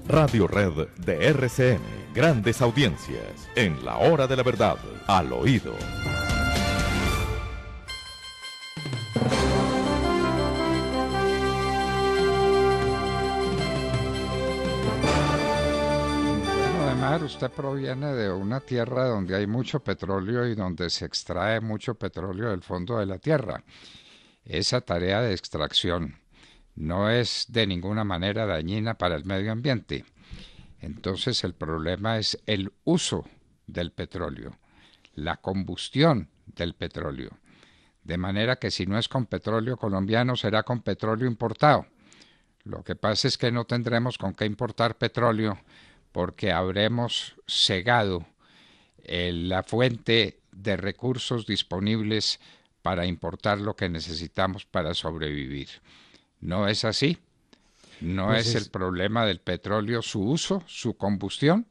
Radio Red de RCN. Grandes audiencias en la hora de la verdad, al oído. Además, usted proviene de una tierra donde hay mucho petróleo y donde se extrae mucho petróleo del fondo de la tierra. Esa tarea de extracción no es de ninguna manera dañina para el medio ambiente. Entonces el problema es el uso del petróleo, la combustión del petróleo. De manera que si no es con petróleo colombiano, será con petróleo importado. Lo que pasa es que no tendremos con qué importar petróleo porque habremos cegado la fuente de recursos disponibles para importar lo que necesitamos para sobrevivir. ¿No es así? ¿No es el problema del petróleo su uso, su combustión?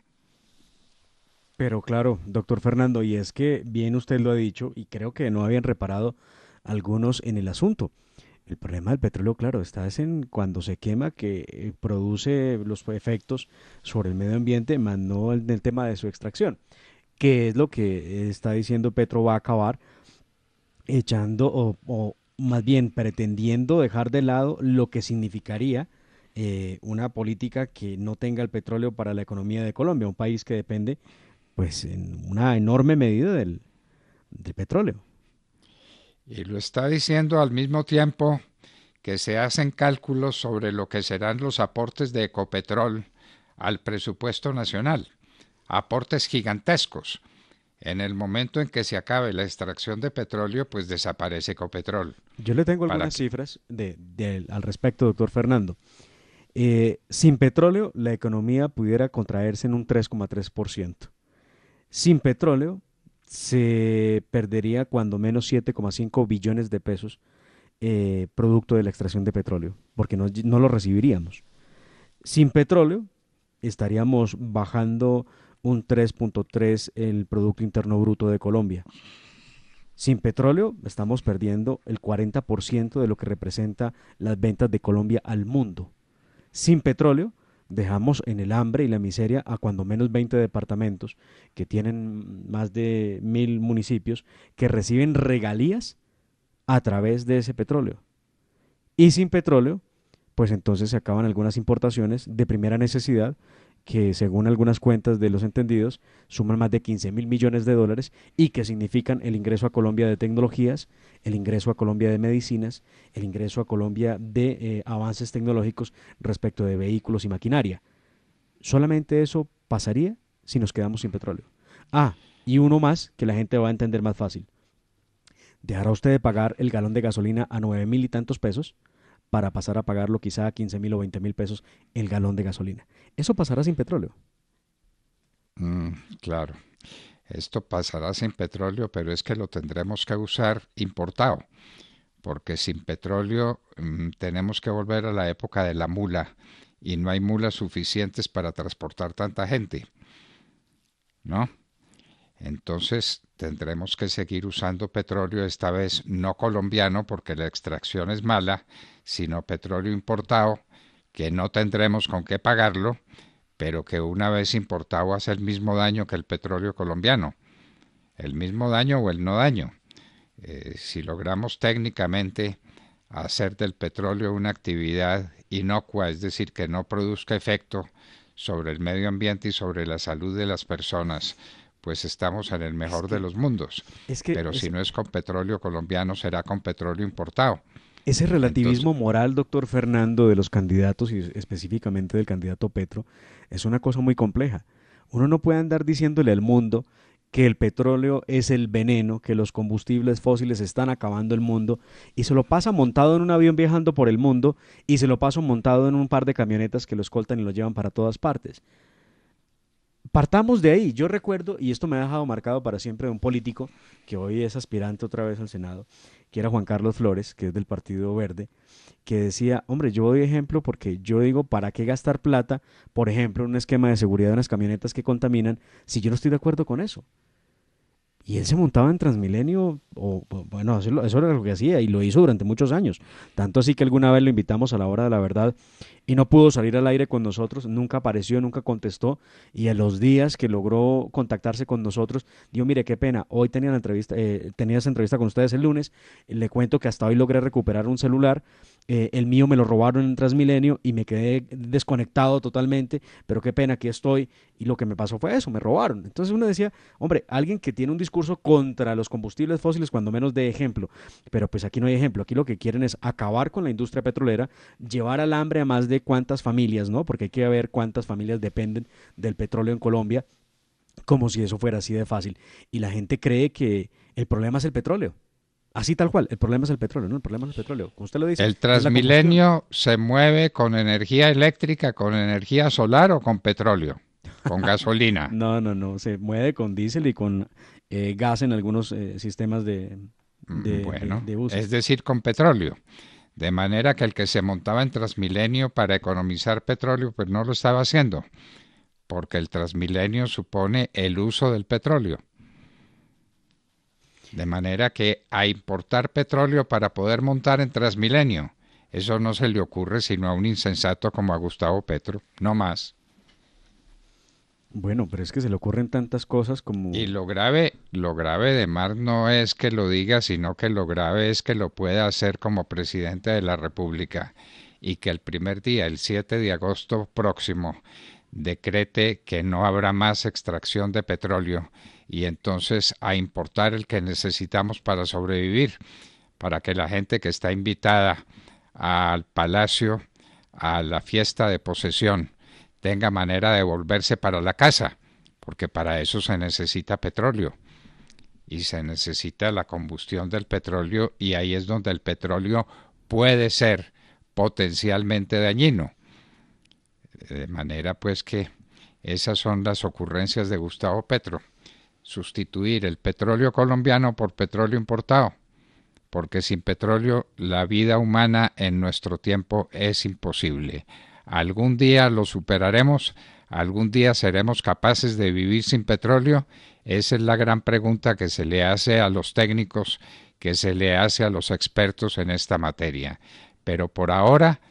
Pero claro, doctor Fernando, y es que bien usted lo ha dicho y creo que no habían reparado algunos en el asunto. El problema del petróleo, claro, está es en cuando se quema que produce los efectos sobre el medio ambiente, más no en el tema de su extracción, que es lo que está diciendo Petro va a acabar echando o más bien pretendiendo dejar de lado lo que significaría una política que no tenga el petróleo para la economía de Colombia, un país que depende pues en una enorme medida del petróleo. Y lo está diciendo al mismo tiempo que se hacen cálculos sobre lo que serán los aportes de Ecopetrol al presupuesto nacional, aportes gigantescos. En el momento en que se acabe la extracción de petróleo, pues desaparece Ecopetrol. Yo le tengo algunas cifras al respecto, doctor Fernando. Sin petróleo, la economía pudiera contraerse en un 3,3%. Sin petróleo, se perdería cuando menos 7,5 billones de pesos producto de la extracción de petróleo, porque no lo recibiríamos. Sin petróleo, estaríamos bajando un 3,3 el Producto Interno Bruto de Colombia. Sin petróleo, estamos perdiendo el 40% de lo que representa las ventas de Colombia al mundo. Sin petróleo, dejamos en el hambre y la miseria a cuando menos 20 departamentos que tienen más de 1.000 municipios que reciben regalías a través de ese petróleo. Y sin petróleo, pues entonces se acaban algunas importaciones de primera necesidad que según algunas cuentas de los entendidos suman más de 15.000 millones de dólares y que significan el ingreso a Colombia de tecnologías, el ingreso a Colombia de medicinas, el ingreso a Colombia de avances tecnológicos respecto de vehículos y maquinaria. Solamente eso pasaría si nos quedamos sin petróleo. Y uno más que la gente va a entender más fácil. ¿Dejará usted de pagar el galón de gasolina a 9.000 y tantos pesos para pasar a pagarlo quizá a 15.000 o 20.000 pesos el galón de gasolina? Eso pasará sin petróleo. Claro, esto pasará sin petróleo, pero es que lo tendremos que usar importado, porque sin petróleo tenemos que volver a la época de la mula y no hay mulas suficientes para transportar tanta gente, ¿no? Entonces tendremos que seguir usando petróleo, esta vez no colombiano porque la extracción es mala, sino petróleo importado, que no tendremos con qué pagarlo, pero que una vez importado hace el mismo daño que el petróleo colombiano, el mismo daño o el no daño. Si logramos técnicamente hacer del petróleo una actividad inocua, es decir, que no produzca efecto sobre el medio ambiente y sobre la salud de las personas, pues estamos en el mejor de los mundos. Pero si no es con petróleo colombiano, será con petróleo importado. Ese relativismo moral, doctor Fernando, de los candidatos y específicamente del candidato Petro, es una cosa muy compleja. Uno no puede andar diciéndole al mundo que el petróleo es el veneno, que los combustibles fósiles están acabando el mundo, y se lo pasa montado en un avión viajando por el mundo, y se lo pasa montado en un par de camionetas que lo escoltan y lo llevan para todas partes. Partamos de ahí. Yo recuerdo, y esto me ha dejado marcado para siempre, de un político que hoy es aspirante otra vez al Senado, que era Juan Carlos Flores, que es del Partido Verde, que decía, hombre, yo doy ejemplo porque yo digo, ¿para qué gastar plata, por ejemplo, en un esquema de seguridad de unas camionetas que contaminan, si yo no estoy de acuerdo con eso? Y él se montaba en Transmilenio, bueno, eso era lo que hacía y lo hizo durante muchos años. Tanto así que alguna vez lo invitamos a la hora de la verdad y no pudo salir al aire con nosotros, nunca apareció, nunca contestó, y en los días que logró contactarse con nosotros, dijo, mire, qué pena, hoy tenía la entrevista, tenía esa entrevista con ustedes el lunes, le cuento que hasta hoy logré recuperar un celular, el mío me lo robaron en Transmilenio y me quedé desconectado totalmente, pero qué pena, aquí estoy, y lo que me pasó fue eso, me robaron. Entonces uno decía, hombre, alguien que tiene un discurso contra los combustibles fósiles, cuando menos de ejemplo, pero pues aquí no hay ejemplo, aquí lo que quieren es acabar con la industria petrolera, llevar al hambre a más de cuántas familias, ¿no? Porque hay que ver cuántas familias dependen del petróleo en Colombia, como si eso fuera así de fácil. Y la gente cree que el problema es el petróleo. Así tal cual, el problema es el petróleo, ¿no? El problema es el petróleo. Como usted lo dice, ¿El es la combustión. Transmilenio se mueve con energía eléctrica, con energía solar o con petróleo? Con gasolina. No, no, no, se mueve con diésel y con gas en algunos sistemas Bueno, de es buses. decir, con petróleo. De manera que el que se montaba en Transmilenio para economizar petróleo, pues no lo estaba haciendo, porque el Transmilenio supone el uso del petróleo. De manera que a importar petróleo para poder montar en Transmilenio, eso no se le ocurre sino a un insensato como a Gustavo Petro, no más. Bueno, pero es que se le ocurren tantas cosas Y como... lo grave de Mar no es que lo diga, sino que lo grave es que lo pueda hacer como presidente de la República y que el primer día, el 7 de agosto próximo, decrete que no habrá más extracción de petróleo y entonces a importar el que necesitamos para sobrevivir, para que la gente que está invitada al palacio, a la fiesta de posesión, tenga manera de volverse para la casa, porque para eso se necesita petróleo y se necesita la combustión del petróleo y ahí es donde el petróleo puede ser potencialmente dañino. De manera pues que esas son las ocurrencias de Gustavo Petro. Sustituir el petróleo colombiano por petróleo importado, porque sin petróleo la vida humana en nuestro tiempo es imposible. Algún día lo superaremos, algún día seremos capaces de vivir sin petróleo. Esa es la gran pregunta que se le hace a los técnicos, que se le hace a los expertos en esta materia. Pero por ahora,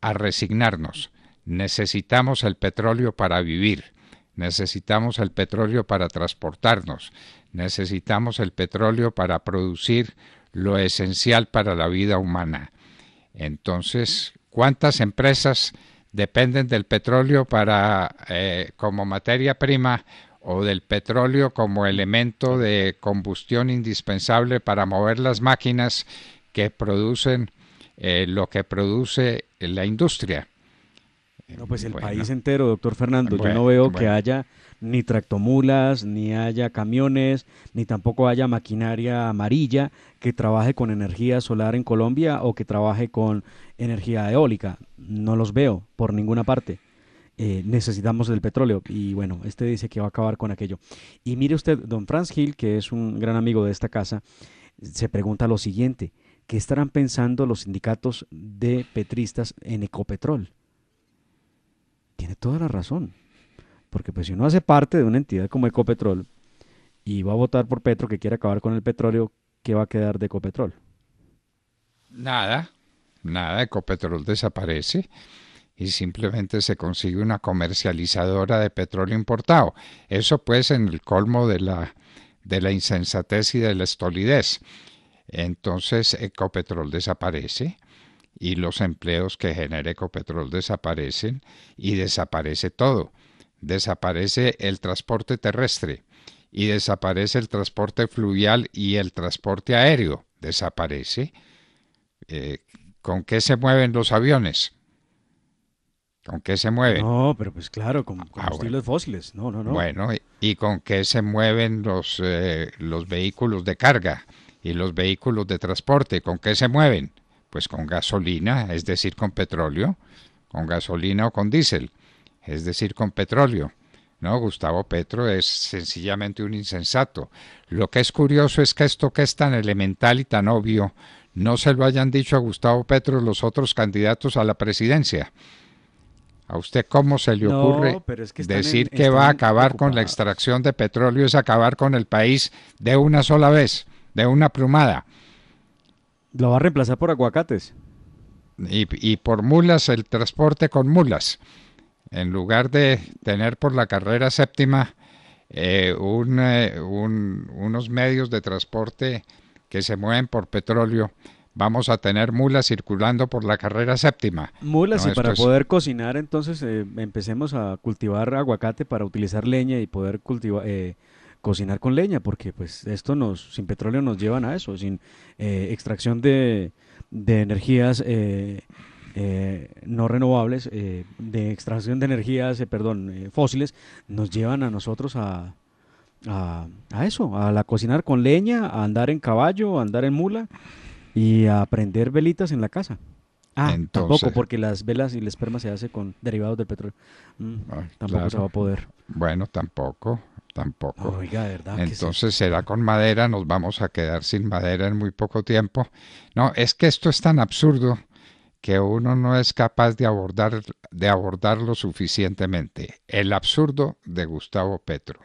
a resignarnos. Necesitamos el petróleo para vivir, necesitamos el petróleo para transportarnos, necesitamos el petróleo para producir lo esencial para la vida humana. Entonces, ¿cuántas empresas dependen del petróleo para como materia prima o del petróleo como elemento de combustión indispensable para mover las máquinas que producen lo que produce la industria? No, pues el Bueno, país entero, doctor Fernando. Yo bueno, no veo que bueno. haya ni tractomulas, ni haya camiones, ni tampoco haya maquinaria amarilla que trabaje con energía solar en Colombia o que trabaje con energía eólica. No los veo por ninguna parte. Necesitamos el petróleo y bueno, este dice que va a acabar con aquello. Y mire usted, don Franz Gil, que es un gran amigo de esta casa, se pregunta lo siguiente, ¿qué estarán pensando los sindicatos de petristas en Ecopetrol? Tiene toda la razón, porque pues si uno hace parte de una entidad como Ecopetrol y va a votar por Petro que quiere acabar con el petróleo, ¿qué va a quedar de Ecopetrol? Nada, nada, Ecopetrol desaparece y simplemente se consigue una comercializadora de petróleo importado. Eso pues en el colmo de la insensatez y de la estolidez. Entonces Ecopetrol desaparece y los empleos que genera Ecopetrol desaparecen y desaparece todo. Desaparece el transporte terrestre y desaparece el transporte fluvial y el transporte aéreo. Desaparece. Eh, ¿Con qué se mueven los aviones? ¿Con qué se mueven? No, pero pues claro, con Bueno. combustibles fósiles. No, no, no. Bueno, ¿y con qué se mueven los vehículos de carga y los vehículos de transporte? ¿Con qué se mueven? Pues con gasolina, es decir, con petróleo, con gasolina o con diésel, es decir, con petróleo. No, Gustavo Petro es sencillamente un insensato. Lo que es curioso es que esto que es tan elemental y tan obvio, no se lo hayan dicho a Gustavo Petro los otros candidatos a la presidencia. ¿A usted cómo se le ocurre No, pero es que decir que va a están acabar con la ocupados. extracción de petróleo? Es acabar con el país de una sola vez, de una plumada. Lo va a reemplazar por aguacates. Y por mulas, el transporte con mulas. En lugar de tener por la carrera séptima unos medios de transporte que se mueven por petróleo, vamos a tener mulas circulando por la carrera séptima. Mulas, No, y esto para es, poder cocinar, entonces empecemos a cultivar aguacate para utilizar leña y poder cultivar, cocinar con leña, porque pues esto sin petróleo nos llevan a eso, sin extracción de energías no renovables, de extracción de energías, fósiles, nos llevan a nosotros a eso, a la cocinar con leña, a andar en caballo, a andar en mula y a prender velitas en la casa. Ah, tampoco, entonces, porque las velas y el esperma se hace con derivados del petróleo. ay, Tampoco se va claro, a poder. bueno, tampoco. Oiga, de verdad que sí. Entonces será con madera, nos vamos a quedar sin madera en muy poco tiempo. No, es que esto es tan absurdo que uno no es capaz de abordarlo suficientemente. El absurdo de Gustavo Petro.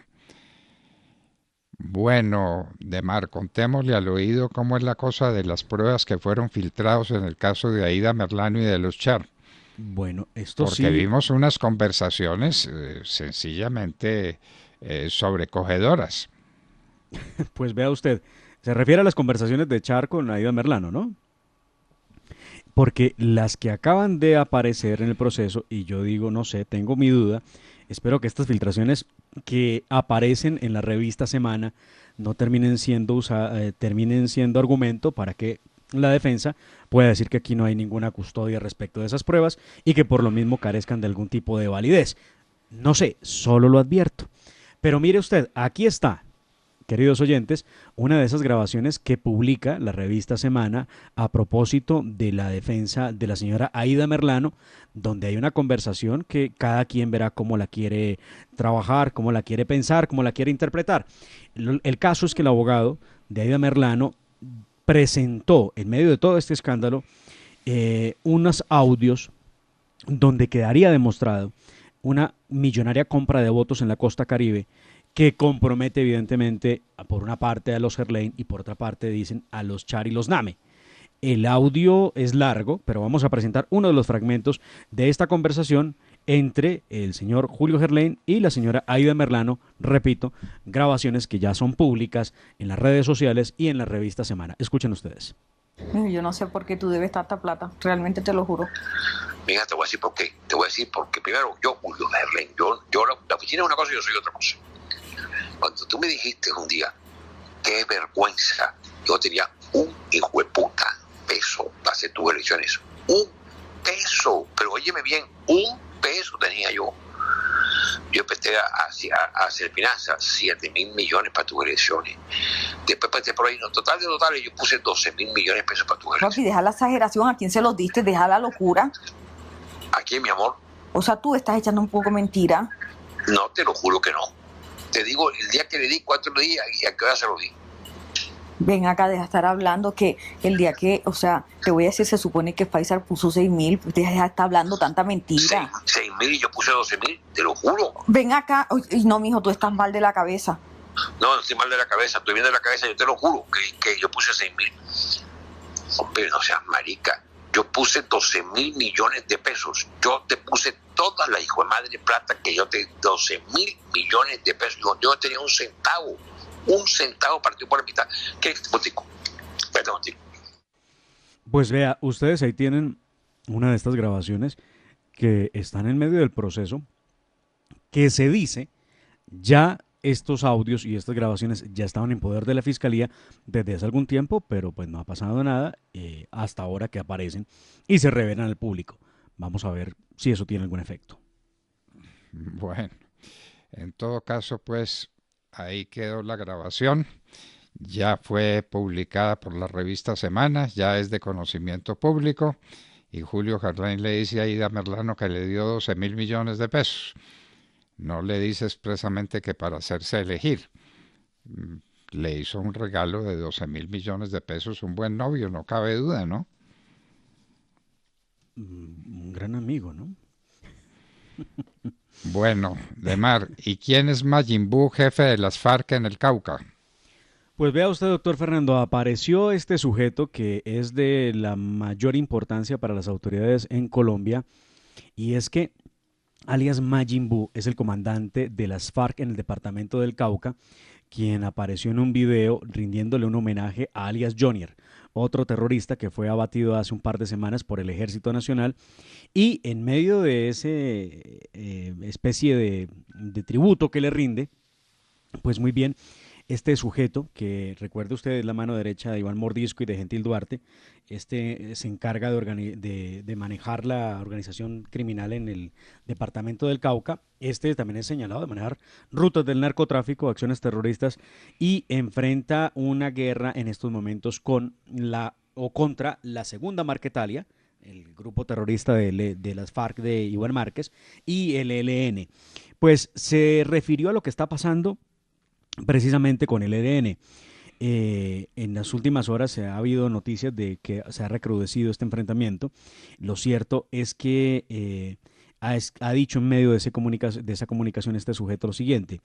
Bueno, Demar, contémosle al oído cómo es la cosa de las pruebas que fueron filtrados en el caso de Aida Merlano y de los Char, Bueno, esto porque sí, vimos unas conversaciones sencillamente sobrecogedoras. pues vea usted, se refiere a las conversaciones de Char con Aida Merlano, ¿no? Porque las que acaban de aparecer en el proceso, y yo digo, no sé, tengo mi duda, espero que estas filtraciones que aparecen en la revista Semana no terminen siendo argumento para que la defensa pueda decir que aquí no hay ninguna custodia respecto de esas pruebas y que por lo mismo carezcan de algún tipo de validez. No sé, solo lo advierto. Pero mire usted, aquí está, queridos oyentes, una de esas grabaciones que publica la revista Semana a propósito de la defensa de la señora Aida Merlano, donde hay una conversación que cada quien verá cómo la quiere trabajar, cómo la quiere pensar, cómo la quiere interpretar. El caso es que el abogado de Aida Merlano presentó, en medio de todo este escándalo, unos audios donde quedaría demostrado una millonaria compra de votos en la costa Caribe que compromete evidentemente por una parte a los Gerlain y por otra parte dicen a los Char y los Name. El audio es largo, pero vamos a presentar uno de los fragmentos de esta conversación entre el señor Julio Gerlain y la señora Aida Merlano, repito, grabaciones que ya son públicas en las redes sociales y en la revista Semana. Escuchen ustedes. Yo no sé por qué tú debes tanta plata, realmente te lo juro. Mira, te voy a decir por qué. Te voy a decir porque primero, Julio Gerlain, la oficina es una cosa y yo soy otra cosa. Cuando tú me dijiste un día, qué vergüenza, yo tenía un hijo de puta peso para hacer tus elecciones. Un peso, pero óyeme bien, un peso tenía yo. Yo empecé a hacer finanzas, 7.000 millones para tus elecciones. Después pasé por ahí, no, total, yo puse 12.000 millones de pesos para tus elecciones. Papi, deja la exageración, ¿a quién se los diste? Deja la locura. ¿A quién, mi amor? O sea, tú estás echando un poco mentira. No, te lo juro que no. Te digo el día que le di, 4 días y a qué hora se lo di. Ven acá, deja de estar hablando que el día que, o sea, te voy a decir, se supone que Pfizer puso 6.000, pues deja de estar hablando tanta mentira. 6.000 y yo puse 12.000, te lo juro. Ven acá, y no, mijo, tú estás mal de la cabeza. No estoy mal de la cabeza, estoy bien de la cabeza, yo te lo juro, que yo puse 6.000. Hombre, no seas marica. Yo puse 12.000 millones de pesos. Yo te puse toda la hijo de madre plata que yo te... 12.000 millones de pesos. Yo no tenía un centavo partido por la mitad. ¿Qué es, Montico? Espérate, Montico. Pues vea, ustedes ahí tienen una de estas grabaciones que están en medio del proceso, que se dice ya estos audios y estas grabaciones ya estaban en poder de la fiscalía desde hace algún tiempo, pero pues no ha pasado nada hasta ahora que aparecen y se revelan al público. Vamos a ver si eso tiene algún efecto. Bueno, en todo caso, pues ahí quedó la grabación. Ya fue publicada por la revista Semana, ya es de conocimiento público. Y Julio Gerlain le dice a Aida Merlano que le dio 12.000 millones de pesos. No le dice expresamente que para hacerse elegir. Le hizo un regalo de 12.000 millones de pesos, un buen novio, no cabe duda, ¿no? Un gran amigo, ¿no? Bueno, Demar, ¿y quién es Majin Buu, jefe de las FARC en el Cauca? Pues vea usted, doctor Fernando, apareció este sujeto que es de la mayor importancia para las autoridades en Colombia, y es que alias Majin Buu es el comandante de las FARC en el departamento del Cauca, quien apareció en un video rindiéndole un homenaje a alias Jonier, otro terrorista que fue abatido hace un par de semanas por el Ejército Nacional, y en medio de ese especie de tributo que le rinde, pues muy bien, este sujeto, que recuerde usted es la mano derecha de Iván Mordisco y de Gentil Duarte, se encarga de manejar la organización criminal en el departamento del Cauca. Este también es señalado de manejar rutas del narcotráfico, acciones terroristas, y enfrenta una guerra en estos momentos contra la segunda Marquetalia, el grupo terrorista de las FARC de Iván Márquez, y el ELN. Pues se refirió a lo que está pasando precisamente con el ELN. En las últimas horas se ha habido noticias de que se ha recrudecido este enfrentamiento. Lo cierto es que ha dicho en medio de esa comunicación este sujeto lo siguiente: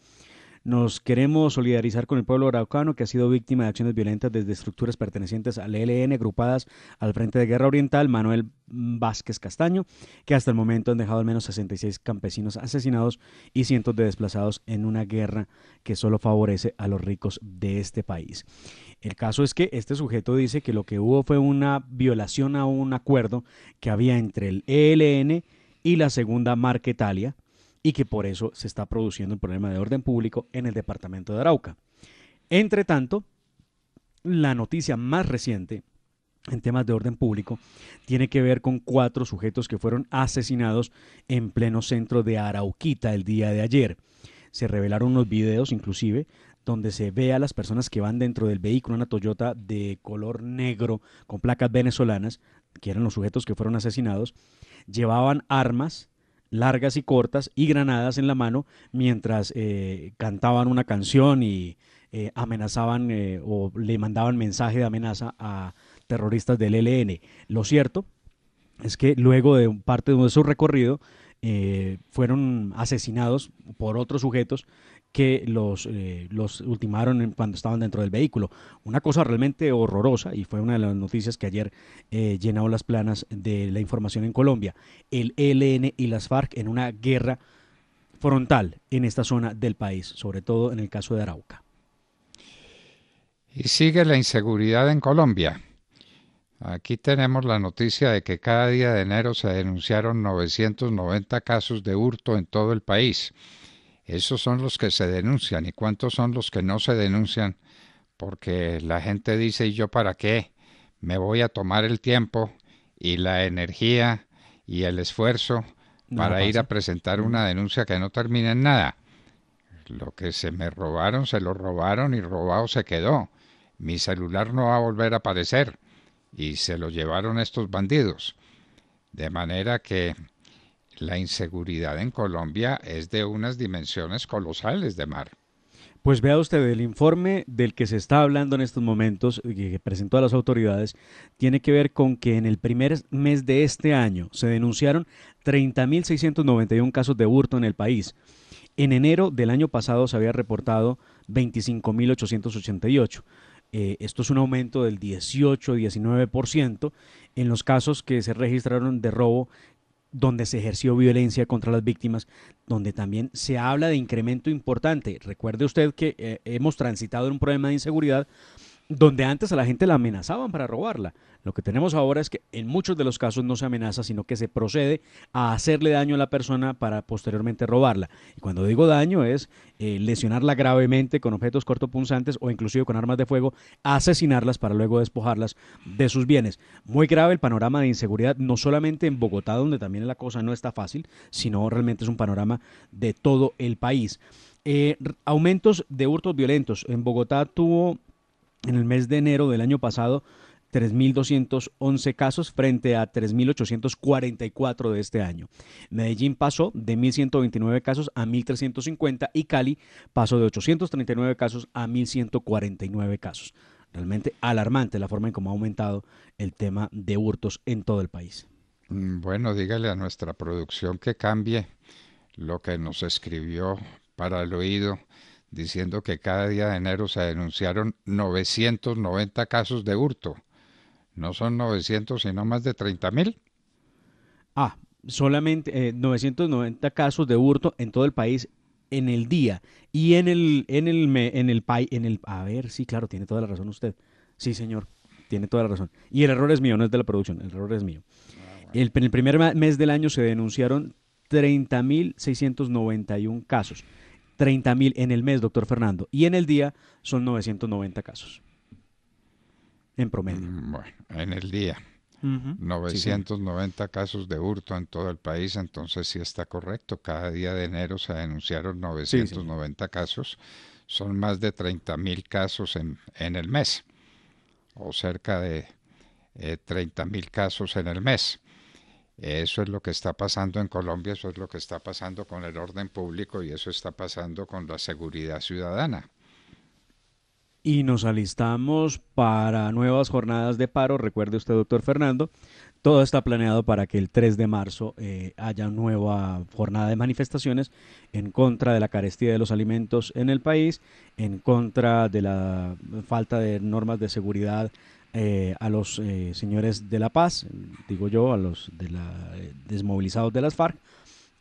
nos queremos solidarizar con el pueblo araucano que ha sido víctima de acciones violentas desde estructuras pertenecientes al ELN agrupadas al Frente de Guerra Oriental Manuel Vázquez Castaño, que hasta el momento han dejado al menos 66 campesinos asesinados y cientos de desplazados en una guerra que solo favorece a los ricos de este país. El caso es que este sujeto dice que lo que hubo fue una violación a un acuerdo que había entre el ELN y la segunda Marquetalia, y que por eso se está produciendo un problema de orden público en el departamento de Arauca. Entre tanto, la noticia más reciente en temas de orden público tiene que ver con 4 sujetos que fueron asesinados en pleno centro de Arauquita el día de ayer. Se revelaron unos videos, inclusive, donde se ve a las personas que van dentro del vehículo, una Toyota de color negro con placas venezolanas, que eran los sujetos que fueron asesinados. Llevaban armas largas y cortas y granadas en la mano mientras cantaban una canción y amenazaban o le mandaban mensaje de amenaza a terroristas del ELN. Lo cierto es que luego de parte de su recorrido fueron asesinados por otros sujetos que los ultimaron cuando estaban dentro del vehículo. Una cosa realmente horrorosa, y fue una de las noticias que ayer llenó las planas de la información en Colombia. El ELN y las FARC en una guerra frontal en esta zona del país, sobre todo en el caso de Arauca. Y sigue la inseguridad en Colombia. Aquí tenemos la noticia de que cada día de enero se denunciaron 990 casos de hurto en todo el país. Esos son los que se denuncian. ¿Y cuántos son los que no se denuncian? Porque la gente dice, ¿y yo para qué? Me voy a tomar el tiempo y la energía y el esfuerzo para ir a presentar una denuncia que no termina en nada. Lo que se me robaron, se lo robaron y robado se quedó. Mi celular no va a volver a aparecer. Y se lo llevaron estos bandidos. De manera que la inseguridad en Colombia es de unas dimensiones colosales, de mar. Pues vea usted, el informe del que se está hablando en estos momentos, que presentó a las autoridades, tiene que ver con que en el primer mes de este año se denunciaron 30.691 casos de hurto en el país. En enero del año pasado se había reportado 25.888. Esto es un aumento del 18-19% en los casos que se registraron de robo donde se ejerció violencia contra las víctimas, donde también se habla de incremento importante. Recuerde usted que hemos transitado en un problema de inseguridad donde antes a la gente la amenazaban para robarla. Lo que tenemos ahora es que en muchos de los casos no se amenaza, sino que se procede a hacerle daño a la persona para posteriormente robarla. Y cuando digo daño es lesionarla gravemente con objetos cortopunzantes o inclusive con armas de fuego, asesinarlas para luego despojarlas de sus bienes. Muy grave el panorama de inseguridad, no solamente en Bogotá, donde también la cosa no está fácil, sino realmente es un panorama de todo el país. Aumentos de hurtos violentos. En Bogotá tuvo en el mes de enero del año pasado 3.211 casos frente a 3.844 de este año. Medellín pasó de 1.129 casos a 1.350 y Cali pasó de 839 casos a 1.149 casos. Realmente alarmante la forma en cómo ha aumentado el tema de hurtos en todo el país. Bueno, dígale a nuestra producción que cambie lo que nos escribió para el oído diciendo que cada día de enero se denunciaron 990 casos de hurto. No son 900, sino más de 30.000. Ah, solamente 990 casos de hurto en todo el país en el día. Y a ver, sí, claro, tiene toda la razón usted. Sí, señor, tiene toda la razón. Y el error es mío, no es de la producción, el error es mío. En el primer mes del año se denunciaron 30.691 casos. 30.000 en el mes, doctor Fernando. Y en el día son 990 casos. En promedio. Bueno, en el día. Ujú. Sí, señor. 990 casos de hurto en todo el país, entonces sí está correcto. Cada día de enero se denunciaron Sí, señor. 990 casos. Son más de 30.000 casos en el mes, o cerca de 30.000 casos en el mes. Eso es lo que está pasando en Colombia, eso es lo que está pasando con el orden público y eso está pasando con la seguridad ciudadana. Y nos alistamos para nuevas jornadas de paro. Recuerde usted, doctor Fernando, todo está planeado para que el 3 de marzo haya nueva jornada de manifestaciones en contra de la carestía de los alimentos en el país, en contra de la falta de normas de seguridad a los señores de la paz, digo yo, a los de desmovilizados de las FARC,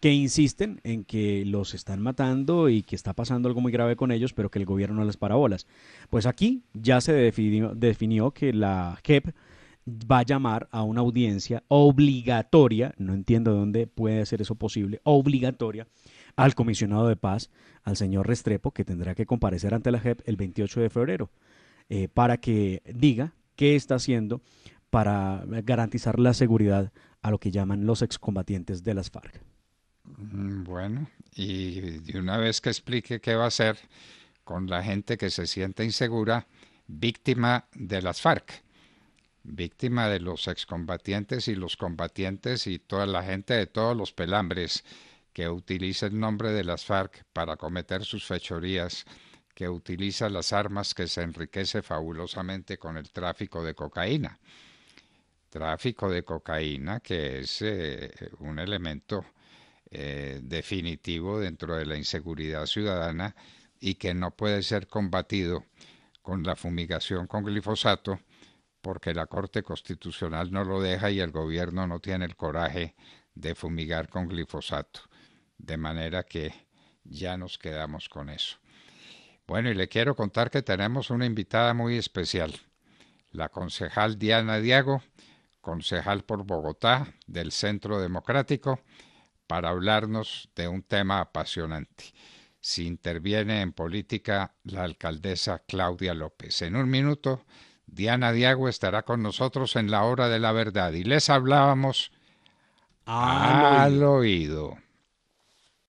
que insisten en que los están matando y que está pasando algo muy grave con ellos, pero que el gobierno no les para bolas. Pues aquí ya se definió que la JEP va a llamar a una audiencia obligatoria, no entiendo de dónde puede ser eso posible, obligatoria, al comisionado de paz, al señor Restrepo, que tendrá que comparecer ante la JEP el 28 de febrero, para que diga qué está haciendo para garantizar la seguridad a lo que llaman los excombatientes de las FARC. Bueno, y de una vez que explique qué va a hacer con la gente que se siente insegura, víctima de las FARC, víctima de los excombatientes y los combatientes y toda la gente de todos los pelambres que utiliza el nombre de las FARC para cometer sus fechorías, que utiliza las armas, que se enriquece fabulosamente con el tráfico de cocaína. Tráfico de cocaína que es un elemento definitivo dentro de la inseguridad ciudadana y que no puede ser combatido con la fumigación con glifosato porque la Corte Constitucional no lo deja y el gobierno no tiene el coraje de fumigar con glifosato. De manera que ya nos quedamos con eso. Bueno, y le quiero contar que tenemos una invitada muy especial, la concejal Diana Diago, concejal por Bogotá del Centro Democrático, para hablarnos de un tema apasionante. Si interviene en política la alcaldesa Claudia López. En un minuto, Diana Diago estará con nosotros en la hora de la verdad y les hablábamos al oído.